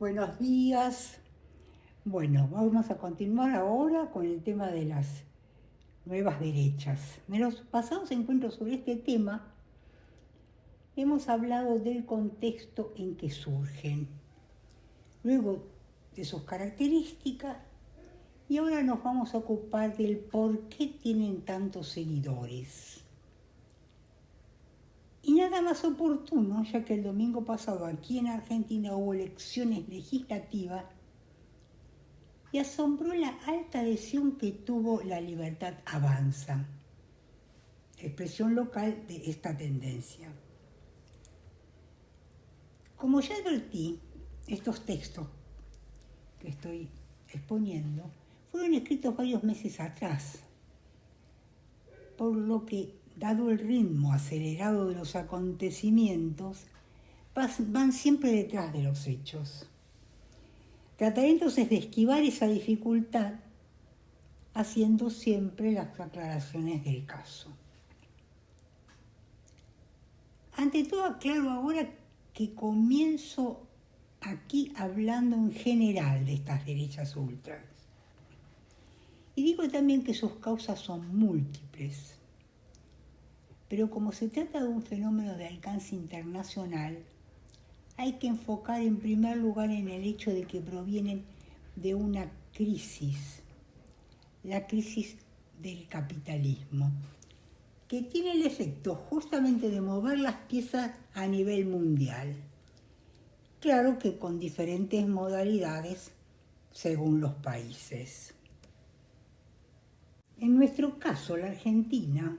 Buenos días. Bueno, vamos a continuar ahora con el tema de las nuevas derechas. En los pasados encuentros sobre este tema hemos hablado del contexto en que surgen, luego de sus características, y ahora nos vamos a ocupar del por qué tienen tantos seguidores. Y nada más oportuno, ya que el domingo pasado aquí en Argentina hubo elecciones legislativas y asombró la alta adhesión que tuvo La Libertad Avanza, expresión local de esta tendencia. Como ya advertí, estos textos que estoy exponiendo fueron escritos varios meses atrás, por lo que, dado el ritmo acelerado de los acontecimientos, van siempre detrás de los hechos. Trataré entonces de esquivar esa dificultad haciendo siempre las aclaraciones del caso. Ante todo, aclaro ahora que comienzo aquí hablando en general de estas derechas ultras. Y digo también que sus causas son múltiples. Pero como se trata de un fenómeno de alcance internacional, hay que enfocar en primer lugar en el hecho de que provienen de una crisis, la crisis del capitalismo, que tiene el efecto justamente de mover las piezas a nivel mundial. Claro que con diferentes modalidades según los países. En nuestro caso, la Argentina,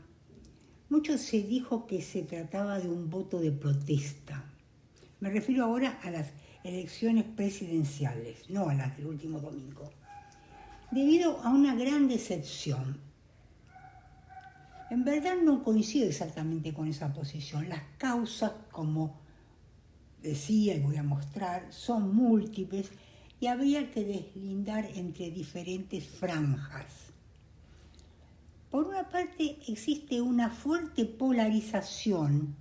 mucho se dijo que se trataba de un voto de protesta. Me refiero ahora a las elecciones presidenciales, no a las del último domingo, debido a una gran decepción. En verdad no coincido exactamente con esa posición. Las causas, como decía y voy a mostrar, son múltiples y habría que deslindar entre diferentes franjas. Por una parte, existe una fuerte polarización,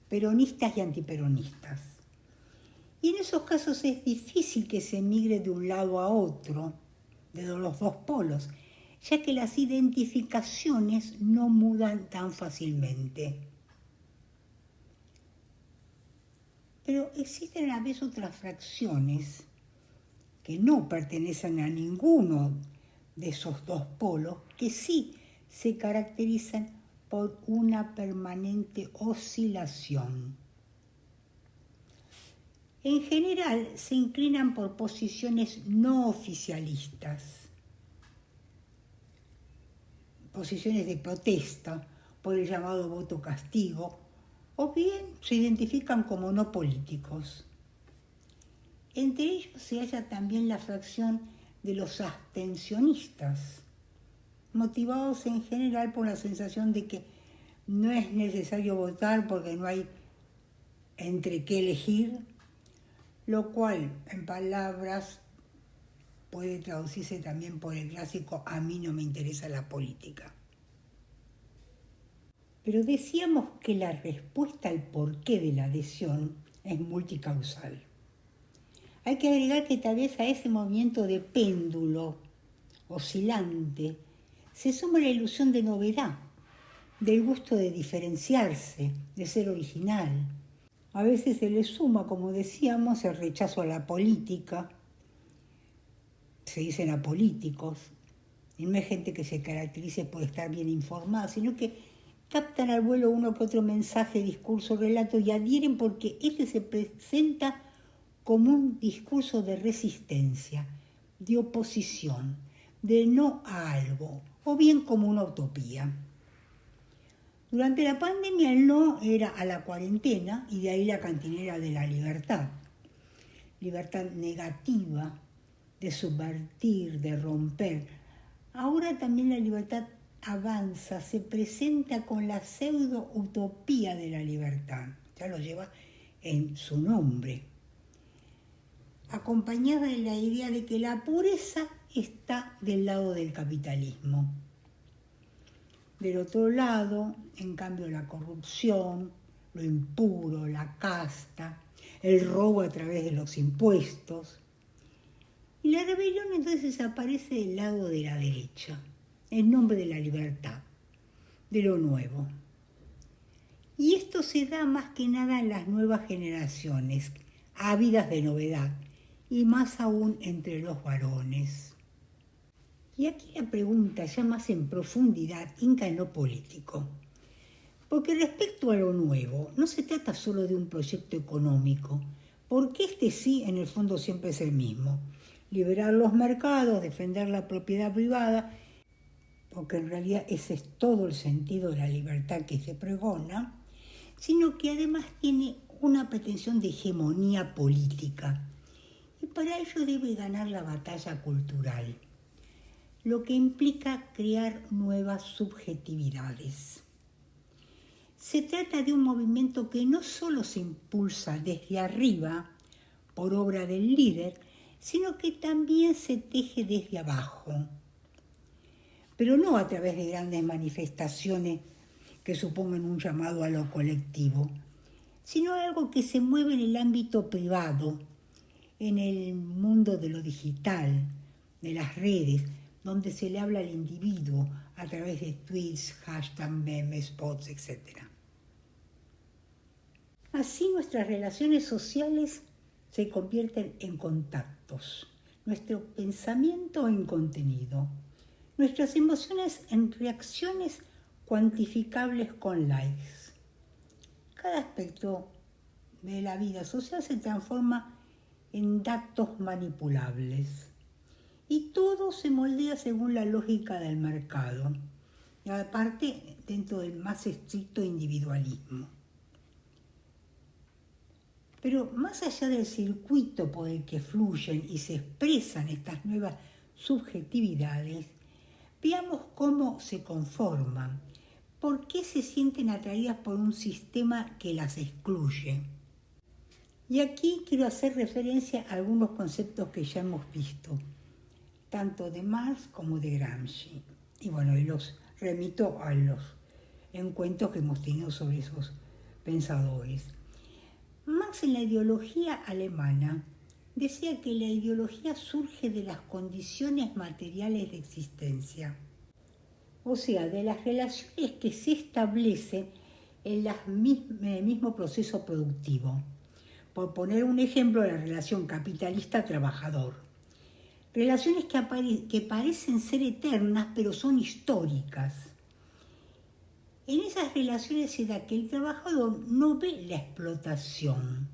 peronistas y antiperonistas. Y en esos casos es difícil que se migre de un lado a otro, de los dos polos, ya que las identificaciones no mudan tan fácilmente. Pero existen a la vez otras fracciones que no pertenecen a ninguno de esos dos polos, que sí se caracterizan por una permanente oscilación. En general se inclinan por posiciones no oficialistas, posiciones de protesta por el llamado voto castigo, o bien se identifican como no políticos. Entre ellos se halla también la fracción de los abstencionistas, motivados en general por la sensación de que no es necesario votar porque no hay entre qué elegir, lo cual en palabras puede traducirse también por el clásico "a mí no me interesa la política". Pero decíamos que la respuesta al porqué de la adhesión es multicausal. Hay que agregar que tal vez a ese movimiento de péndulo oscilante se suma la ilusión de novedad, del gusto de diferenciarse, de ser original. A veces se le suma, como decíamos, el rechazo a la política, se dicen apolíticos, y no es gente que se caracterice por estar bien informada, sino que captan al vuelo uno que otro mensaje, discurso, relato y adhieren porque este se presenta como un discurso de resistencia, de oposición, de no a algo, o bien como una utopía. Durante la pandemia el no era a la cuarentena y de ahí la cantinera de la libertad. Libertad negativa, de subvertir, de romper. Ahora también la libertad avanza, se presenta con la pseudo-utopía de la libertad, ya lo lleva en su nombre, acompañada de la idea de que la pureza está del lado del capitalismo. Del otro lado, en cambio, la corrupción, lo impuro, la casta, el robo a través de los impuestos. Y la rebelión entonces aparece del lado de la derecha, en nombre de la libertad, de lo nuevo. Y esto se da más que nada en las nuevas generaciones, ávidas de novedad, y más aún entre los varones. Y aquí la pregunta, ya más en profundidad, hinca en lo político. Porque respecto a lo nuevo, no se trata solo de un proyecto económico, porque este sí, en el fondo, siempre es el mismo. Liberar los mercados, defender la propiedad privada, porque en realidad ese es todo el sentido de la libertad que se pregona, sino que además tiene una pretensión de hegemonía política. Y para ello debe ganar la batalla cultural, lo que implica crear nuevas subjetividades. Se trata de un movimiento que no solo se impulsa desde arriba, por obra del líder, sino que también se teje desde abajo. Pero no a través de grandes manifestaciones que supongan un llamado a lo colectivo, sino algo que se mueve en el ámbito privado, en el mundo de lo digital, de las redes, donde se le habla al individuo a través de tweets, hashtags, memes, spots, etc. Así nuestras relaciones sociales se convierten en contactos, nuestro pensamiento en contenido, nuestras emociones en reacciones cuantificables con likes. Cada aspecto de la vida social se transforma en datos manipulables y todo se moldea según la lógica del mercado, y aparte dentro del más estricto individualismo. Pero más allá del circuito por el que fluyen y se expresan estas nuevas subjetividades, veamos cómo se conforman, por qué se sienten atraídas por un sistema que las excluye. Y aquí quiero hacer referencia a algunos conceptos que ya hemos visto, tanto de Marx como de Gramsci. Y bueno, y los remito a los encuentros que hemos tenido sobre esos pensadores. Marx, en la ideología alemana, decía que la ideología surge de las condiciones materiales de existencia, o sea, de las relaciones que se establecen en el mismo proceso productivo. Por poner un ejemplo, la relación capitalista-trabajador. Relaciones que parecen ser eternas, pero son históricas. En esas relaciones se da que el trabajador no ve la explotación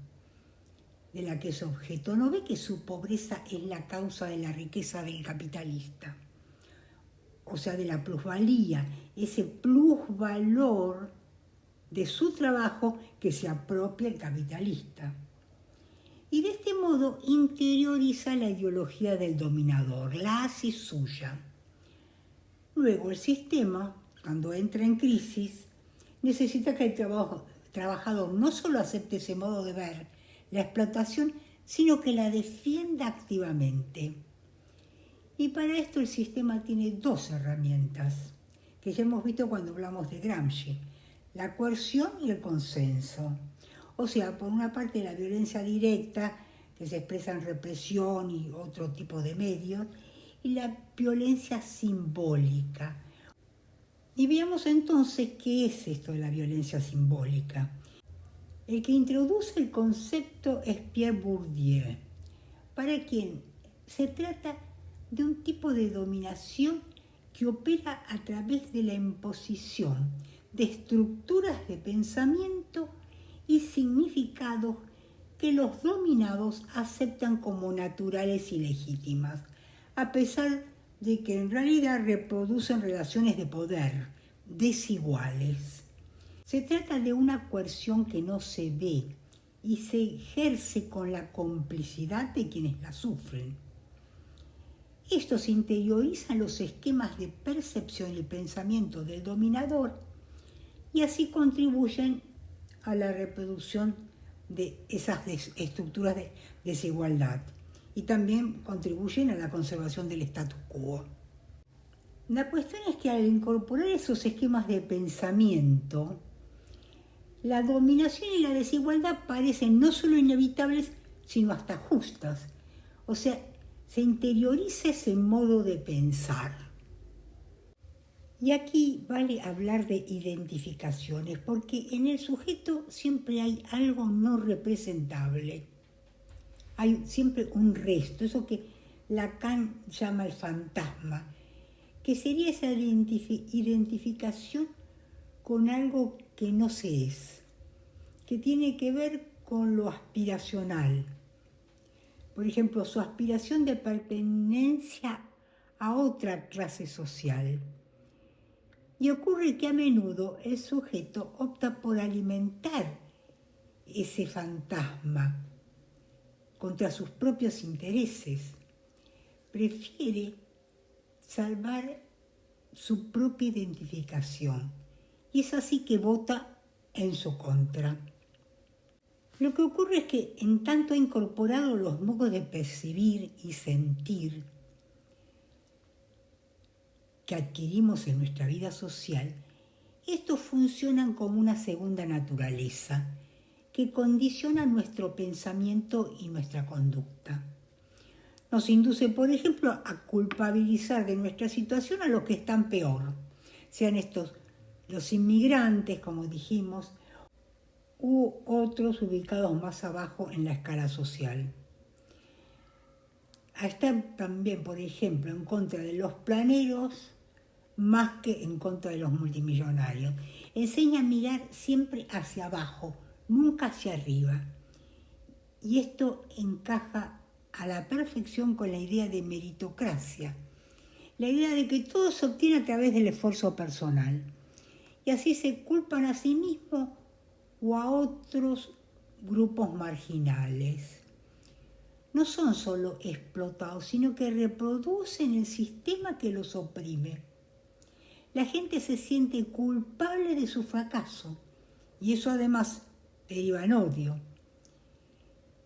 de la que es objeto, no ve que su pobreza es la causa de la riqueza del capitalista, o sea, de la plusvalía, ese plusvalor de su trabajo que se apropia el capitalista. Y de este modo interioriza la ideología del dominador, la hace suya. Luego el sistema, cuando entra en crisis, necesita que el trabajador no solo acepte ese modo de ver la explotación, sino que la defienda activamente. Y para esto el sistema tiene dos herramientas, que ya hemos visto cuando hablamos de Gramsci: la coerción y el consenso. O sea, por una parte la violencia directa, que se expresa en represión y otro tipo de medios, y la violencia simbólica. Y veamos entonces qué es esto de la violencia simbólica. El que introduce el concepto es Pierre Bourdieu, para quien se trata de un tipo de dominación que opera a través de la imposición de estructuras de pensamiento y significados que los dominados aceptan como naturales y legítimas, a pesar de que en realidad reproducen relaciones de poder desiguales. Se trata de una coerción que no se ve y se ejerce con la complicidad de quienes la sufren. Estos interiorizan los esquemas de percepción y pensamiento del dominador y así contribuyen a la reproducción de esas estructuras de desigualdad y también contribuyen a la conservación del status quo. La cuestión es que al incorporar esos esquemas de pensamiento, la dominación y la desigualdad parecen no solo inevitables, sino hasta justas. O sea, se interioriza ese modo de pensar. Y aquí vale hablar de identificaciones, porque en el sujeto siempre hay algo no representable. Hay siempre un resto, eso que Lacan llama el fantasma, que sería esa identificación con algo que no se es, que tiene que ver con lo aspiracional. Por ejemplo, su aspiración de pertenencia a otra clase social. Y ocurre que a menudo el sujeto opta por alimentar ese fantasma contra sus propios intereses. Prefiere salvar su propia identificación. Y es así que vota en su contra. Lo que ocurre es que en tanto ha incorporado los modos de percibir y sentir que adquirimos en nuestra vida social, estos funcionan como una segunda naturaleza que condiciona nuestro pensamiento y nuestra conducta. Nos induce, por ejemplo, a culpabilizar de nuestra situación a los que están peor, sean estos los inmigrantes, como dijimos, u otros ubicados más abajo en la escala social. A estar también, por ejemplo, en contra de los planeros más que en contra de los multimillonarios. Enseña a mirar siempre hacia abajo, nunca hacia arriba. Y esto encaja a la perfección con la idea de meritocracia, la idea de que todo se obtiene a través del esfuerzo personal. Y así se culpan a sí mismos o a otros grupos marginales. No son solo explotados, sino que reproducen el sistema que los oprime. La gente se siente culpable de su fracaso y eso además deriva en odio.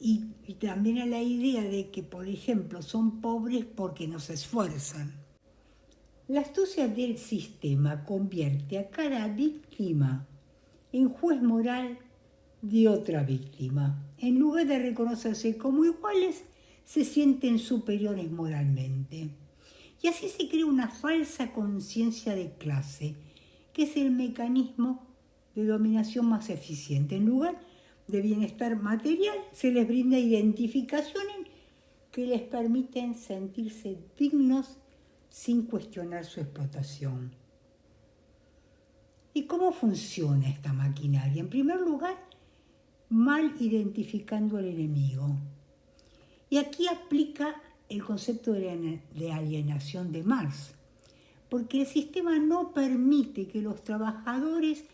Y también a la idea de que, por ejemplo, son pobres porque no se esfuerzan. La astucia del sistema convierte a cada víctima en juez moral de otra víctima. En lugar de reconocerse como iguales, se sienten superiores moralmente. Y así se crea una falsa conciencia de clase, que es el mecanismo de dominación más eficiente. En lugar de bienestar material, se les brinda identificaciones que les permiten sentirse dignos sin cuestionar su explotación. ¿Y cómo funciona esta maquinaria? En primer lugar, mal identificando al enemigo. Y aquí aplica el concepto de alienación de Marx, porque el sistema no permite que los trabajadores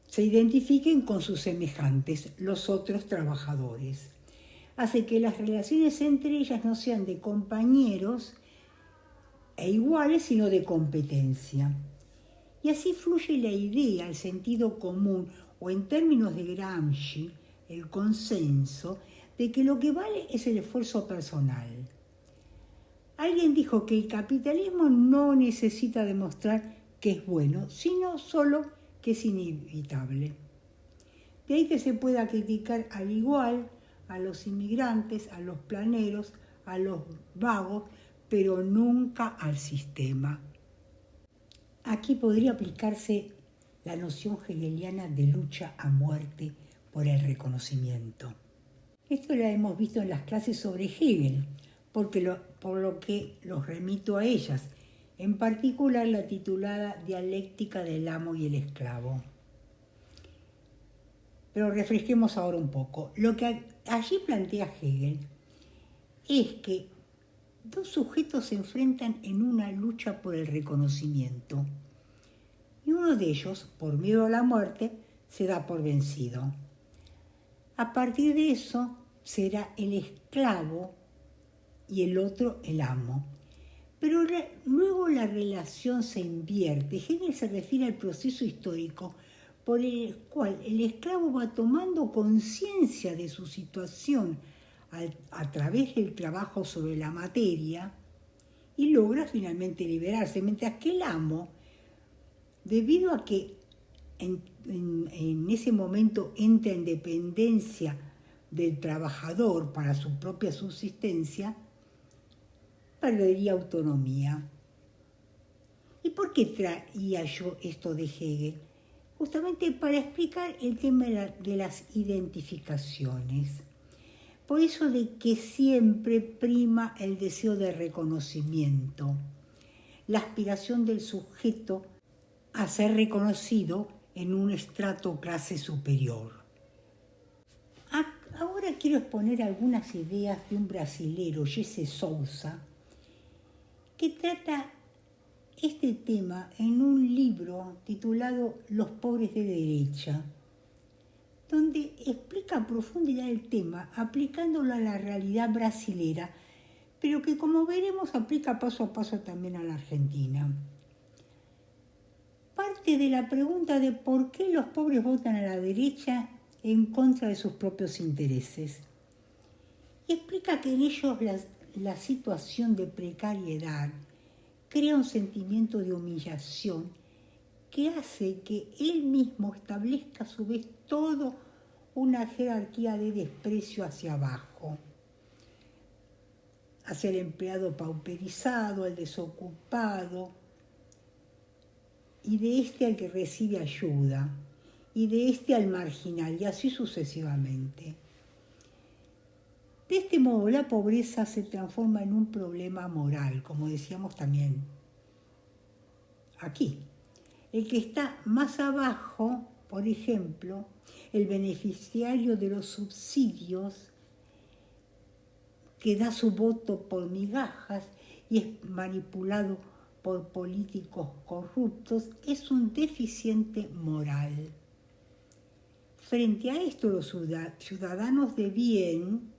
se identifiquen con sus semejantes, los otros trabajadores. Hace que las relaciones entre ellas no sean de compañeros e iguales, sino de competencia. Y así fluye la idea, el sentido común, o en términos de Gramsci, el consenso, de que lo que vale es el esfuerzo personal. Alguien dijo que el capitalismo no necesita demostrar que es bueno, sino solo que es inevitable. De ahí que se pueda criticar al igual a los inmigrantes, a los planeros, a los vagos, pero nunca al sistema. Aquí podría aplicarse la noción hegeliana de lucha a muerte por el reconocimiento. Esto lo hemos visto en las clases sobre Hegel, por lo que los remito a ellas, en particular la titulada Dialéctica del amo y el esclavo. Pero refresquemos ahora un poco. Lo que allí plantea Hegel es que dos sujetos se enfrentan en una lucha por el reconocimiento y uno de ellos, por miedo a la muerte, se da por vencido. A partir de eso será el esclavo y el otro el amo. Pero luego la relación se invierte. Hegel se refiere al proceso histórico por el cual el esclavo va tomando conciencia de su situación a través del trabajo sobre la materia y logra finalmente liberarse, mientras que el amo, debido a que en ese momento entra en dependencia del trabajador para su propia subsistencia, perdería autonomía. ¿Y por qué traía yo esto de Hegel? Justamente para explicar el tema de las identificaciones. Por eso de que siempre prima el deseo de reconocimiento, la aspiración del sujeto a ser reconocido en un estrato o clase superior. Ahora quiero exponer algunas ideas de un brasilero, Jesse Souza, que trata este tema en un libro titulado Los pobres de derecha, donde explica a profundidad el tema aplicándolo a la realidad brasilera, pero que como veremos aplica paso a paso también a la Argentina. Parte de la pregunta de por qué los pobres votan a la derecha en contra de sus propios intereses. Y explica que en ellos la situación de precariedad crea un sentimiento de humillación que hace que él mismo establezca a su vez toda una jerarquía de desprecio hacia abajo, hacia el empleado pauperizado, al desocupado, y de este al que recibe ayuda, y de este al marginal, y así sucesivamente. De este modo, la pobreza se transforma en un problema moral, como decíamos también aquí. El que está más abajo, por ejemplo, el beneficiario de los subsidios, que da su voto por migajas y es manipulado por políticos corruptos, es un deficiente moral. Frente a esto, los ciudadanos de bien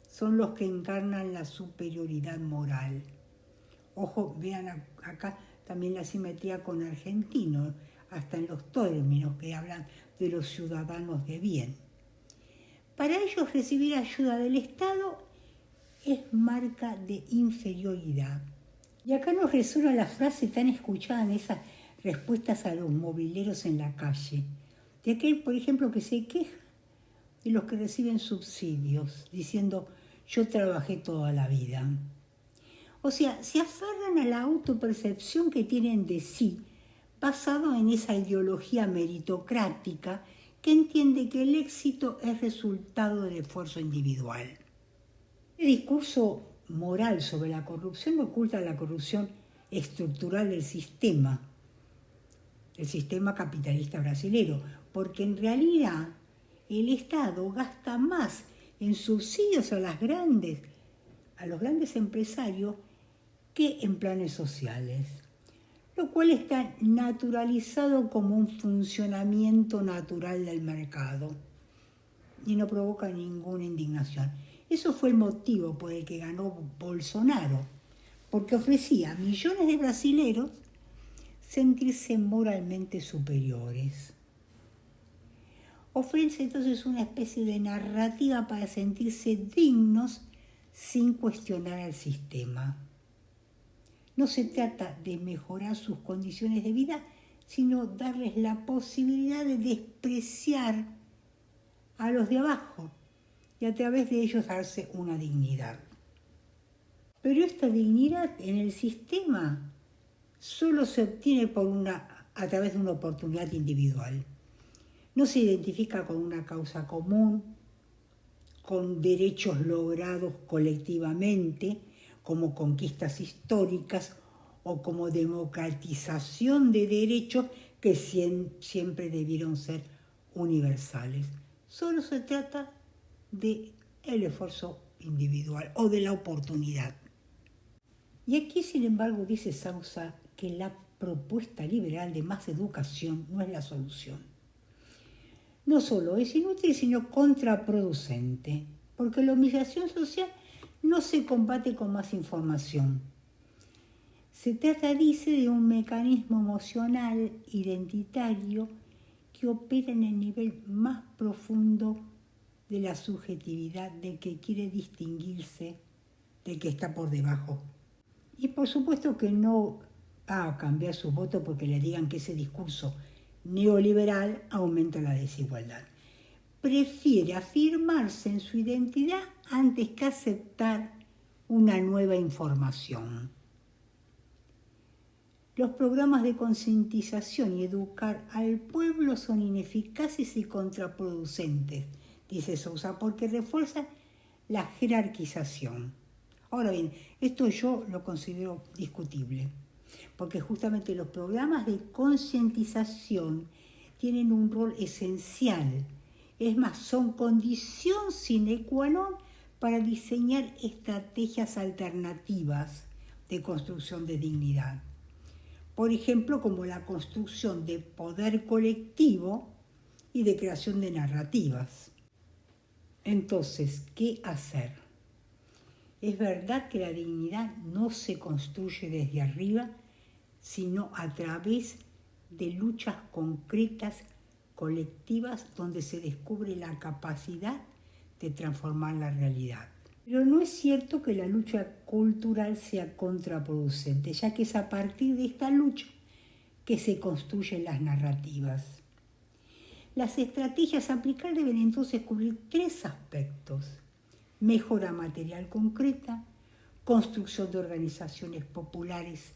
son los que encarnan la superioridad moral. Ojo, vean acá también la simetría con argentino, hasta en los términos que hablan de los ciudadanos de bien. Para ellos recibir ayuda del Estado es marca de inferioridad. Y acá nos resuena la frase tan escuchada en esas respuestas a los mobileros en la calle, de aquel, por ejemplo, que se queja de los que reciben subsidios, diciendo, yo trabajé toda la vida. O sea, se aferran a la autopercepción que tienen de sí, basado en esa ideología meritocrática que entiende que el éxito es resultado del esfuerzo individual. El discurso moral sobre la corrupción oculta la corrupción estructural del sistema capitalista brasilero, porque en realidad el Estado gasta más en subsidios a los grandes empresarios que en planes sociales, lo cual está naturalizado como un funcionamiento natural del mercado y no provoca ninguna indignación. Eso fue el motivo por el que ganó Bolsonaro, porque ofrecía a millones de brasileros sentirse moralmente superiores. Ofrece entonces una especie de narrativa para sentirse dignos sin cuestionar al sistema. No se trata de mejorar sus condiciones de vida, sino darles la posibilidad de despreciar a los de abajo y a través de ellos darse una dignidad. Pero esta dignidad en el sistema solo se obtiene a través de una oportunidad individual. No se identifica con una causa común, con derechos logrados colectivamente, como conquistas históricas o como democratización de derechos que siempre debieron ser universales. Solo se trata del esfuerzo individual o de la oportunidad. Y aquí, sin embargo, dice Souza que la propuesta liberal de más educación no es la solución. No solo es inútil, sino contraproducente, porque la humillación social no se combate con más información. Se trata, dice, de un mecanismo emocional identitario que opera en el nivel más profundo de la subjetividad del que quiere distinguirse del que está por debajo. Y por supuesto que no va a cambiar su voto porque le digan que ese discurso neoliberal aumenta la desigualdad. Prefiere afirmarse en su identidad antes que aceptar una nueva información. Los programas de concientización y educar al pueblo son ineficaces y contraproducentes, dice Sousa, porque refuerzan la jerarquización. Ahora bien, esto yo lo considero discutible, porque justamente los programas de concientización tienen un rol esencial. Es más, son condición sine qua non para diseñar estrategias alternativas de construcción de dignidad. Por ejemplo, como la construcción de poder colectivo y de creación de narrativas. Entonces, ¿qué hacer? Es verdad que la dignidad no se construye desde arriba, sino a través de luchas concretas, colectivas, donde se descubre la capacidad de transformar la realidad. Pero no es cierto que la lucha cultural sea contraproducente, ya que es a partir de esta lucha que se construyen las narrativas. Las estrategias a aplicar deben entonces cubrir 3 aspectos: mejora material concreta, construcción de organizaciones populares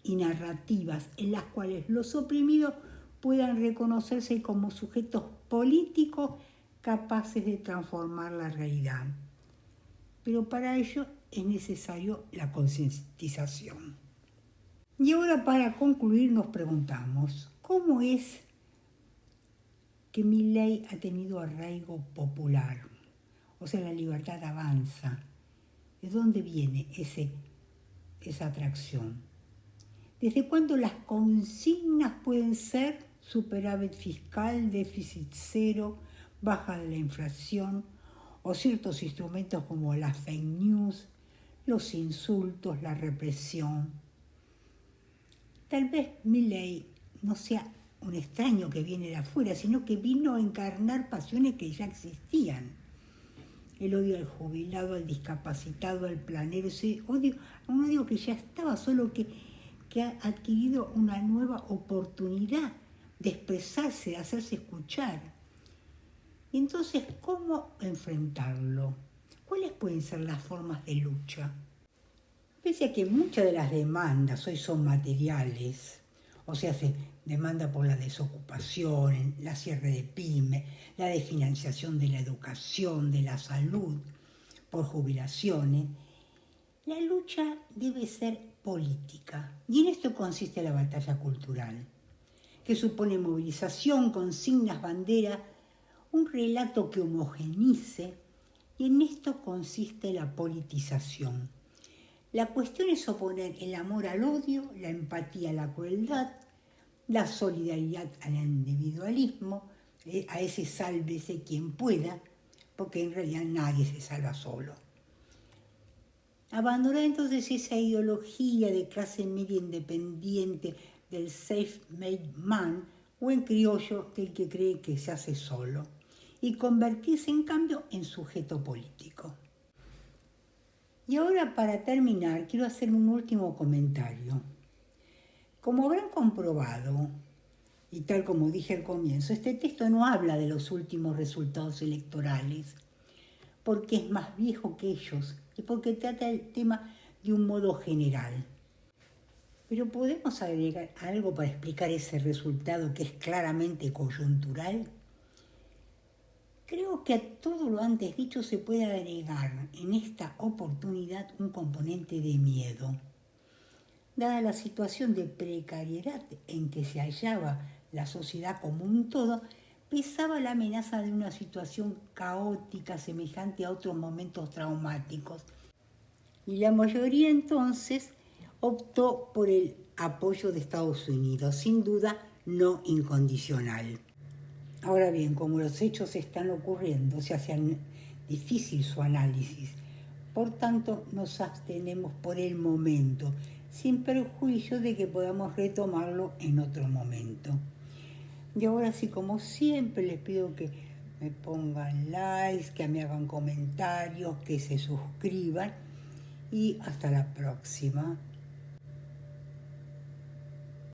y narrativas en las cuales los oprimidos puedan reconocerse como sujetos políticos capaces de transformar la realidad. Pero para ello es necesario la concientización. Y ahora, para concluir, nos preguntamos, ¿cómo es que Milei ha tenido arraigo popular? O sea, la libertad avanza. ¿De dónde viene esa atracción? ¿Desde cuándo las consignas pueden ser superávit fiscal, déficit cero, baja de la inflación, o ciertos instrumentos como las fake news, los insultos, la represión? Tal vez Milei no sea un extraño que viene de afuera, sino que vino a encarnar pasiones que ya existían. El odio al jubilado, al discapacitado, al planero, ese odio, un odio que ya estaba, solo que ha adquirido una nueva oportunidad de expresarse, de hacerse escuchar. Y entonces, ¿cómo enfrentarlo? ¿Cuáles pueden ser las formas de lucha? Pese a que muchas de las demandas hoy son materiales, o sea, se demanda por la desocupación, la cierre de pymes, la desfinanciación de la educación, de la salud, por jubilaciones, la lucha debe ser política. Y en esto consiste la batalla cultural, que supone movilización, consignas, bandera, un relato que homogenice, y en esto consiste la politización. La cuestión es oponer el amor al odio, la empatía a la crueldad, la solidaridad al individualismo, a ese sálvese quien pueda, porque en realidad nadie se salva solo. Abandonar entonces esa ideología de clase media independiente del self-made man, o en criollo del que cree que se hace solo, y convertirse en cambio en sujeto político. Y ahora, para terminar, quiero hacer un último comentario. Como habrán comprobado, y tal como dije al comienzo, este texto no habla de los últimos resultados electorales, porque es más viejo que ellos y porque trata el tema de un modo general. Pero ¿podemos agregar algo para explicar ese resultado que es claramente coyuntural? Creo que a todo lo antes dicho se puede agregar en esta oportunidad un componente de miedo. Dada la situación de precariedad en que se hallaba la sociedad como un todo, pesaba la amenaza de una situación caótica semejante a otros momentos traumáticos. Y la mayoría entonces optó por el apoyo de Estados Unidos, sin duda no incondicional. Ahora bien, como los hechos están ocurriendo, se hace difícil su análisis. Por tanto, nos abstenemos por el momento, sin perjuicio de que podamos retomarlo en otro momento. Y ahora sí, como siempre, les pido que me pongan likes, que me hagan comentarios, que se suscriban, y hasta la próxima.